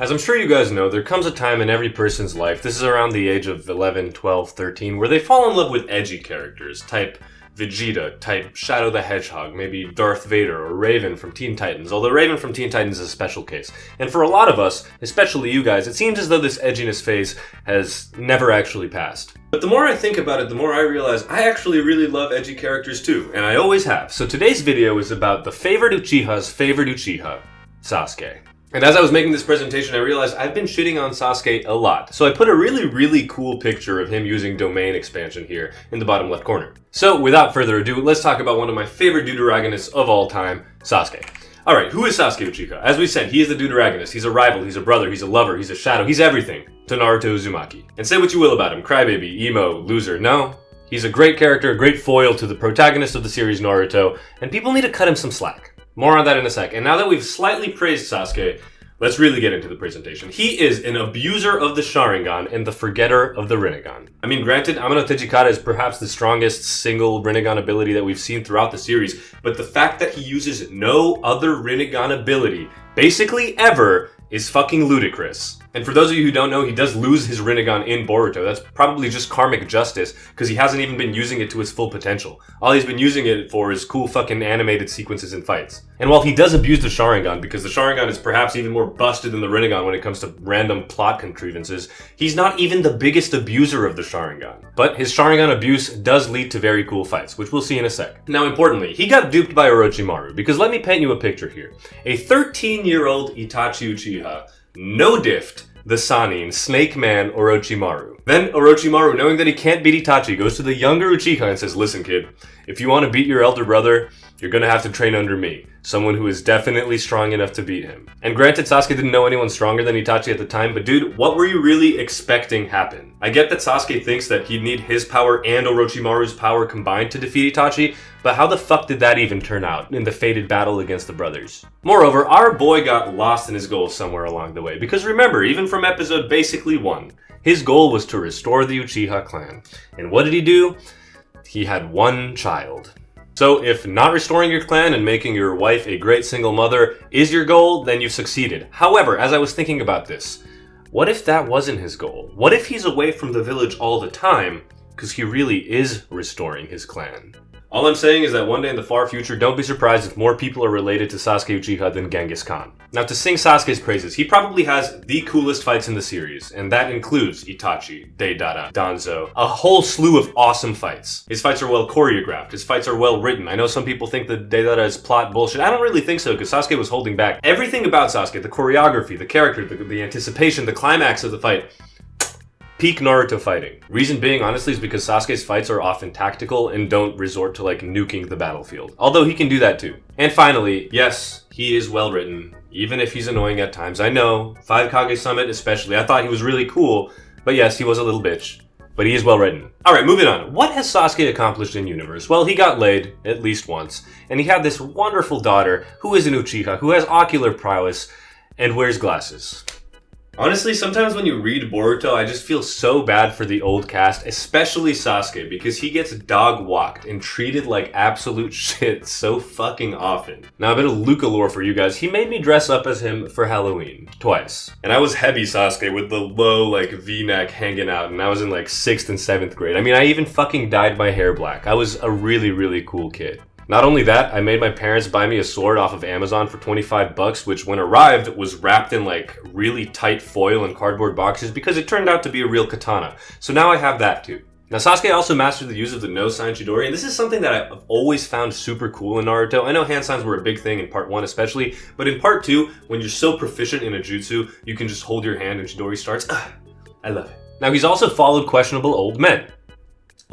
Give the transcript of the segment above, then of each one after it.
As I'm sure you guys know, there comes a time in every person's life, this is around the age of 11, 12, 13, where they fall in love with edgy characters, type Vegeta, type Shadow the Hedgehog, maybe Darth Vader or Raven from Teen Titans, although Raven from Teen Titans is a special case. And for a lot of us, especially you guys, it seems as though this edginess phase has never actually passed. But the more I think about it, the more I realize I actually really love edgy characters too, and I always have. So today's video is about the favorite Uchiha's favorite Uchiha, Sasuke. And as I was making this presentation, I realized I've been shitting on Sasuke a lot. So I put a really cool picture of him using domain expansion here in the bottom left corner. So without further ado, let's talk about one of my favorite deuteragonists of all time, Sasuke. Alright, who is Sasuke Uchiha? As we said, he is the deuteragonist. He's a rival, he's a brother, he's a lover, he's a shadow, he's everything to Naruto Uzumaki. And say what you will about him, crybaby, emo, loser, no. He's a great character, a great foil to the protagonist of the series Naruto, and people need to cut him some slack. More on that in a sec. And now that we've slightly praised Sasuke, let's really get into the presentation. He is an abuser of the Sharingan and the forgetter of the Rinnegan. I mean, granted, Amano Tejikata is perhaps the strongest single Rinnegan ability that we've seen throughout the series, but the fact that he uses no other Rinnegan ability, basically ever, is fucking ludicrous. And for those of you who don't know, he does lose his Rinnegan in Boruto. That's probably just karmic justice, because he hasn't even been using it to its full potential. All he's been using it for is cool fucking animated sequences and fights. And while he does abuse the Sharingan, because the Sharingan is perhaps even more busted than the Rinnegan when it comes to random plot contrivances, he's not even the biggest abuser of the Sharingan. But his Sharingan abuse does lead to very cool fights, which we'll see in a sec. Now importantly, he got duped by Orochimaru, because let me paint you a picture here. A 13-year-old Itachi Uchiha no-diffed the Sannin, Snake Man Orochimaru. Then Orochimaru, knowing that he can't beat Itachi, goes to the younger Uchiha and says, listen kid, if you want to beat your elder brother, you're gonna have to train under me, someone who is definitely strong enough to beat him. And granted, Sasuke didn't know anyone stronger than Itachi at the time, but dude, what were you really expecting happen? I get that Sasuke thinks that he'd need his power and Orochimaru's power combined to defeat Itachi, but how the fuck did that even turn out in the fated battle against the brothers? Moreover, our boy got lost in his goals somewhere along the way, because remember, even from episode basically 1, his goal was to restore the Uchiha clan. And what did he do? He had one child. So if not restoring your clan and making your wife a great single mother is your goal, then you've succeeded. However, as I was thinking about this, what if that wasn't his goal? What if he's away from the village all the time because he really is restoring his clan? All I'm saying is that one day in the far future, don't be surprised if more people are related to Sasuke Uchiha than Genghis Khan. Now, to sing Sasuke's praises, he probably has the coolest fights in the series, and that includes Itachi, Deidara, Danzo, a whole slew of awesome fights. His fights are well choreographed, his fights are well written. I know some people think that Deidara is plot bullshit. I don't really think so, because Sasuke was holding back. Everything about Sasuke, the choreography, the character, the anticipation, the climax of the fight, peak Naruto fighting. Reason being, honestly, is because Sasuke's fights are often tactical and don't resort to like nuking the battlefield. Although he can do that too. And finally, yes, he is well written, even if he's annoying at times. I know, 5 Kage Summit especially, I thought he was really cool, but yes, he was a little bitch. But he is well written. Alright, moving on. What has Sasuke accomplished in universe? Well, he got laid, at least once, and he had this wonderful daughter who is an Uchiha, who has ocular prowess, and wears glasses. Honestly, sometimes when you read Boruto, I just feel so bad for the old cast, especially Sasuke, because he gets dog-walked and treated like absolute shit so fucking often. Now, a bit of Luca lore for you guys. He made me dress up as him for Halloween, twice. And I was heavy Sasuke with the low, like, V-neck hanging out, and I was in, like, 6th and 7th grade. I mean, I even fucking dyed my hair black. I was a really cool kid. Not only that, I made my parents buy me a sword off of Amazon for 25 bucks, which when arrived was wrapped in like really tight foil and cardboard boxes because it turned out to be a real katana. So now I have that too. Now Sasuke also mastered the use of the no sign Chidori, and this is something that I've always found super cool in Naruto. I know hand signs were a big thing in part 1 especially, but in part 2, when you're so proficient in a jutsu, you can just hold your hand and Chidori starts. I love it. Now he's also followed questionable old men.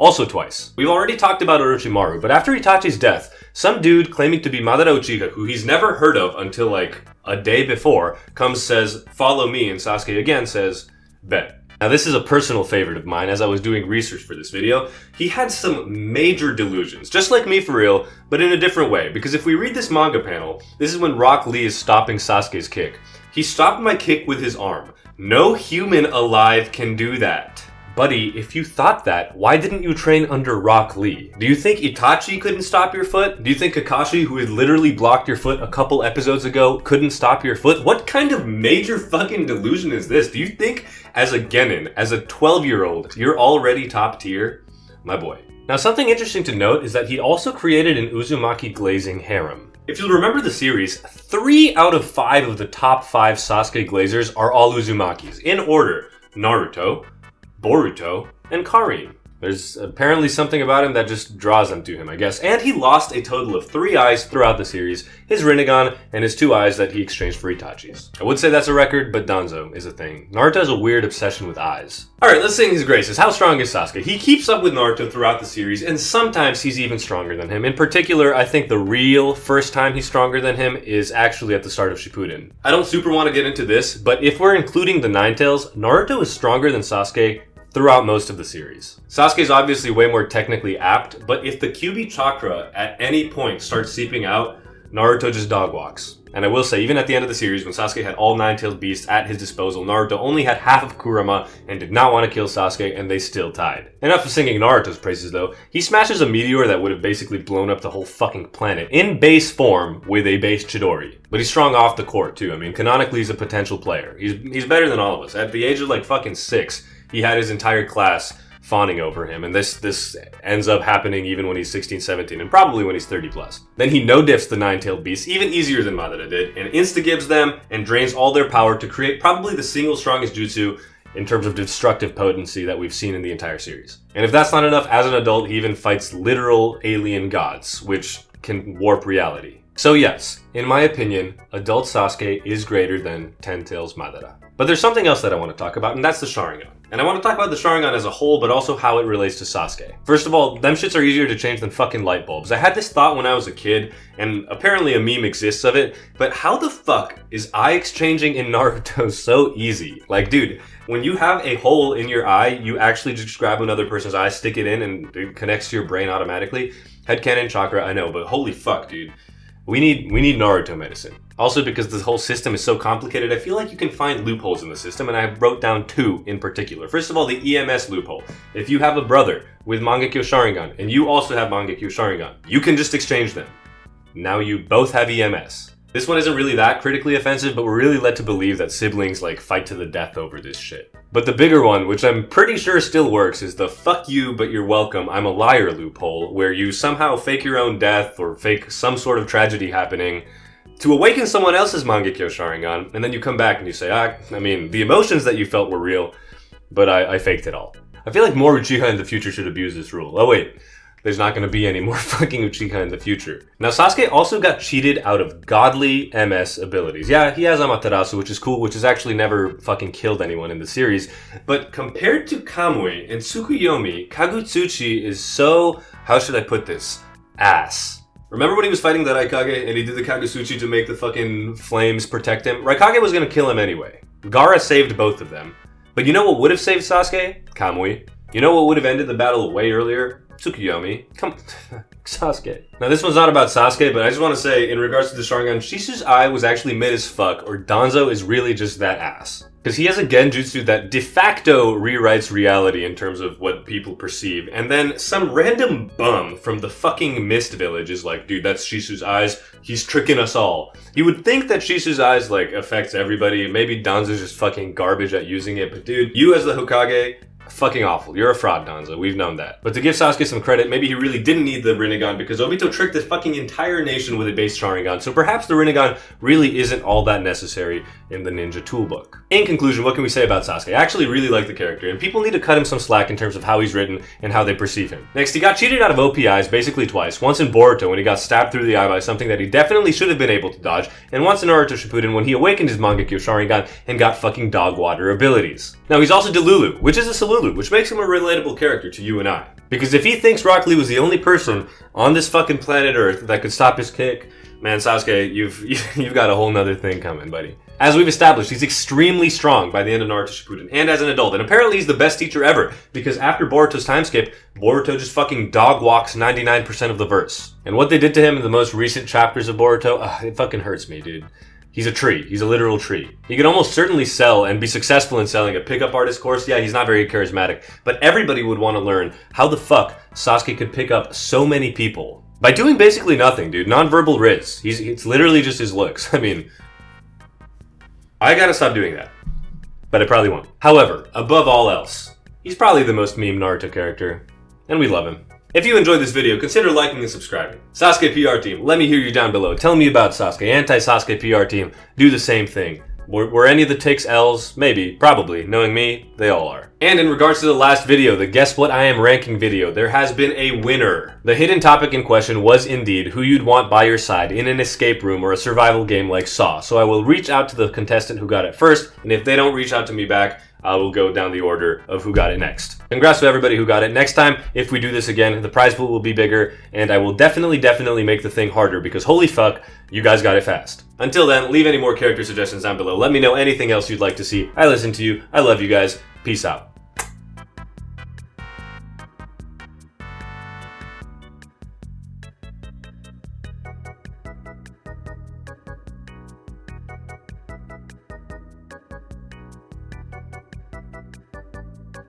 Also twice. We've already talked about Orochimaru, but after Itachi's death, some dude claiming to be Madara Uchiha, who he's never heard of until like a day before, comes, says, follow me, and Sasuke again says, bet. Now this is a personal favorite of mine as I was doing research for this video. He had some major delusions, just like me for real, but in a different way, because if we read this manga panel, this is when Rock Lee is stopping Sasuke's kick. He stopped my kick with his arm. No human alive can do that. Buddy, if you thought that, why didn't you train under Rock Lee? Do you think Itachi couldn't stop your foot? Do you think Kakashi, who had literally blocked your foot a couple episodes ago, couldn't stop your foot? What kind of major fucking delusion is this? Do you think as a genin, as a 12-year-old, you're already top tier? My boy. Now, something interesting to note is that he also created an Uzumaki glazing harem. If you'll remember the series, 3 out of 5 of the top 5 Sasuke glazers are all Uzumakis. In order, Naruto, Boruto, and Karin. There's apparently something about him that just draws them to him, I guess. And he lost a total of 3 eyes throughout the series, his Rinnegan and his 2 eyes that he exchanged for Itachi's. I would say that's a record, but Danzo is a thing. Naruto has a weird obsession with eyes. Alright, let's sing his graces. How strong is Sasuke? He keeps up with Naruto throughout the series, and sometimes he's even stronger than him. In particular, I think the real first time he's stronger than him is actually at the start of Shippuden. I don't super want to get into this, but if we're including the Nine Tails, Naruto is stronger than Sasuke throughout most of the series. Sasuke is obviously way more technically apt, but if the Kyuubi chakra at any point starts seeping out, Naruto just dog walks. And I will say, even at the end of the series, when Sasuke had all Nine-Tailed beasts at his disposal, Naruto only had half of Kurama and did not want to kill Sasuke, and they still tied. Enough of singing Naruto's praises though. He smashes a meteor that would have basically blown up the whole fucking planet in base form with a base Chidori. But he's strong off the court too. I mean, canonically he's a potential player. He's better than all of us. At the age of like fucking 6, he had his entire class fawning over him, and this ends up happening even when he's 16, 17, and probably when he's 30 plus. Then he no-diffs the Nine-Tailed Beasts, even easier than Madara did, and insta-gives them and drains all their power to create probably the single strongest jutsu in terms of destructive potency that we've seen in the entire series. And if that's not enough, as an adult, he even fights literal alien gods, which can warp reality. So yes, in my opinion, adult Sasuke is greater than Ten Tails Madara. But there's something else that I want to talk about, and that's the Sharingan. And I want to talk about the Sharingan as a whole, but also how it relates to Sasuke. First of all, them shits are easier to change than fucking light bulbs. I had this thought when I was a kid, and apparently a meme exists of it, but how the fuck is eye exchanging in Naruto so easy? Like, dude, when you have a hole in your eye, you actually just grab another person's eye, stick it in, and it connects to your brain automatically. Headcanon chakra, I know, but holy fuck, dude. We need Naruto medicine. Also, because this whole system is so complicated, I feel like you can find loopholes in the system, and I wrote down 2 in particular. First of all, the EMS loophole. If you have a brother with Mangekyo Sharingan, and you also have Mangekyo Sharingan, you can just exchange them. Now you both have EMS. This one isn't really that critically offensive, but we're really led to believe that siblings like fight to the death over this shit. But the bigger one, which I'm pretty sure still works, is the fuck you but you're welcome, I'm a liar loophole, where you somehow fake your own death or fake some sort of tragedy happening to awaken someone else's Mangekyo Sharingan, and then you come back and you say, I mean, the emotions that you felt were real, but I faked it all. I feel like more Uchiha in the future should abuse this rule. Oh wait, there's not going to be any more fucking Uchiha in the future. Now, Sasuke also got cheated out of godly MS abilities. Yeah, he has Amaterasu, which is cool, which has actually never fucking killed anyone in the series. But compared to Kamui and Tsukuyomi, Kagutsuchi is so, how should I put this, ass. Remember when he was fighting the Raikage and he did the Kagutsuchi to make the fucking flames protect him? Raikage was going to kill him anyway. Gaara saved both of them. But you know what would have saved Sasuke? Kamui. You know what would have ended the battle way earlier? Tsukuyomi. Come Sasuke. Now this one's not about Sasuke, but I just want to say, in regards to the Sharingan, Shisu's eye was actually mid as fuck, or Danzo is really just that ass. Because he has a genjutsu that de facto rewrites reality in terms of what people perceive, and then some random bum from the fucking Mist Village is like, dude, that's Shisu's eyes, he's tricking us all. You would think that Shisu's eyes, like, affects everybody, maybe Danzo's just fucking garbage at using it, but dude, you as the Hokage, fucking awful. You're a fraud, Danzo. We've known that. But to give Sasuke some credit, maybe he really didn't need the Rinnegan because Obito tricked the fucking entire nation with a base Sharingan, so perhaps the Rinnegan really isn't all that necessary in the ninja toolbook. In conclusion, what can we say about Sasuke? I actually really like the character, and people need to cut him some slack in terms of how he's written and how they perceive him. Next, he got cheated out of OPIs basically twice. Once in Boruto when he got stabbed through the eye by something that he definitely should have been able to dodge, and once in Naruto Shippuden when he awakened his Mangekyo Sharingan and got fucking dog water abilities. Now he's also Delulu, which is a Salulu, which makes him a relatable character to you and I. Because if he thinks Rock Lee was the only person on this fucking planet Earth that could stop his kick, man, Sasuke, you've got a whole nother thing coming, buddy. As we've established, he's extremely strong by the end of Naruto Shippuden, and as an adult, and apparently he's the best teacher ever, because after Boruto's time skip, Boruto just fucking dog walks 99% of the verse. And what they did to him in the most recent chapters of Boruto, it fucking hurts me, dude. He's a tree. He's a literal tree. He could almost certainly sell and be successful in selling a pickup artist course. Yeah, he's not very charismatic, but everybody would want to learn how the fuck Sasuke could pick up so many people by doing basically nothing, dude. Nonverbal Riz. It's literally just his looks. I mean, I gotta stop doing that. But I probably won't. However, above all else, he's probably the most meme Naruto character, and we love him. If you enjoyed this video, consider liking and subscribing. Sasuke PR team, let me hear you down below. Tell me about Sasuke. Anti-Sasuke PR team, do the same thing. Were any of the takes L's? Maybe, probably. Knowing me, they all are. And in regards to the last video, the Guess What I Am Ranking video, there has been a winner. The hidden topic in question was indeed who you'd want by your side in an escape room or a survival game like Saw. So I will reach out to the contestant who got it first, and if they don't reach out to me back, I will go down the order of who got it next. Congrats to everybody who got it. Next time, if we do this again, the prize pool will be bigger, and I will definitely make the thing harder, because holy fuck, you guys got it fast. Until then, leave any more character suggestions down below. Let me know anything else you'd like to see. I listen to you. I love you guys. Peace out.